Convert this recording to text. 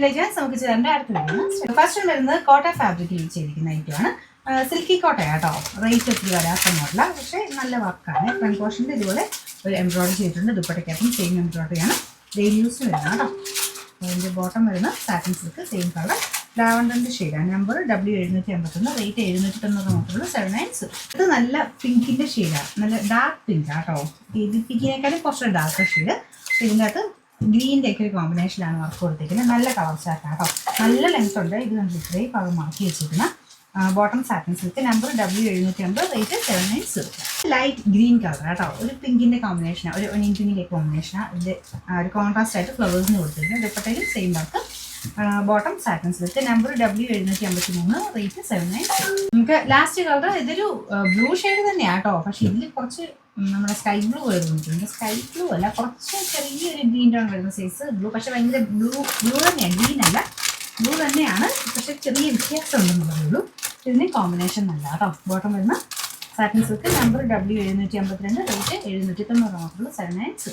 ഡീറ്റെയിലേക്ക് നമുക്ക് ചെയ്തതിൻ്റെ അടുത്ത് വരുന്നത് ഫസ്റ്റ് വരുന്നത് കോട്ട ഫാബ്രിക്കിൽ ചെയ്തിരിക്കുന്ന ഐറ്റമാണ്. സിൽക്കി കോട്ടയാട്ടോ. റേറ്റ് ഒത്തിരി വരാത്ത മോഡല, പക്ഷേ നല്ല വർക്കാണ്. ഫ്രണ്ട് പോർഷൻ്റെ ഇതുപോലെ ഒരു എംബ്രോയിഡറി ചെയ്തിട്ടുണ്ട്. ദുപ്പട്ടയ്ക്കകത്തും സെയിം എംബ്രോയിഡറിയാണ് ഡെയിലി യൂസിന് വരുന്നത് കേട്ടോ. അതിൻ്റെ ബോട്ടം വരുന്ന സാറ്റിൻ സിൽക്ക് സെയിം കളർ ലാവൻഡറിൻ്റെ ഷെയ്ഡാണ്. നമ്പർ W751, റേറ്റ് 790 മാത്രമേ 79. ഇത് നല്ല പിങ്കിൻ്റെ ഷെയ്ഡാണ്, നല്ല ഡാർക്ക് പിങ്ക് കേട്ടോ. ഇത് പിങ്കിനേക്കാളും കുറച്ച് ഡാർക്ക് ഷെയ്ഡ്. ഇതിൻ്റെ അകത്ത് ഗ്രീൻ്റെ ഒക്കെ ഒരു കോമ്പിനേഷനിലാണ് വർക്ക് കൊടുത്തിരിക്കുന്നത്. നല്ല കളർ ചാർട്ടാണ് കേട്ടോ. നല്ല ലെങ്ത് ഉണ്ട്. ഇത് നമ്മൾ ഇത്രയും കളർ മാറ്റി വെച്ചിരിക്കുന്ന bottom satin silk. Number W750, rate 790. Light green colour കേട്ടോ. ഒരു പിങ്കിൻ്റെ കോമ്പിനേഷനാണ്, ഒരു ഒനിയൻ പിങ്കിൻ്റെ കോമ്പിനേഷനാണ്. ഇതിൻ്റെ ഒരു കോൺട്രാസ്റ്റ് ആയിട്ട് ഫ്ലവേഴ്സിന് കൊടുത്തിട്ടുണ്ട്. ദുപ്പട്ടയിലും same work. Bottom satin silk. Number W753, rate 790. നമുക്ക് ലാസ്റ്റ് കളർ ഇതൊരു ബ്ലൂ ഷെയ്ഡ് തന്നെയാണ് കേട്ടോ. പക്ഷേ ഇതിൽ കുറച്ച് നമ്മുടെ സ്കൈ ബ്ലൂ വരുന്നുണ്ട്. സ്കൈ ബ്ലൂ അല്ല, കുറച്ച് ചെറിയൊരു ഗ്രീൻ ടോൺ വരുന്ന സൈസ് ബ്ലൂ. പക്ഷേ ഭയങ്കര ബ്ലൂ തന്നെയാണ്, ഗ്രീൻ അല്ല, ബ്ലൂ തന്നെയാണ്. പക്ഷേ ചെറിയ വ്യത്യാസം ഉണ്ടെന്ന് പറയുള്ളൂ. ഇതിന് കോമ്പിനേഷൻ നല്ല കേട്ടോ. ബോട്ടം വരുന്ന satin silk. Number W752, rate 790 മാത്രമേ 790.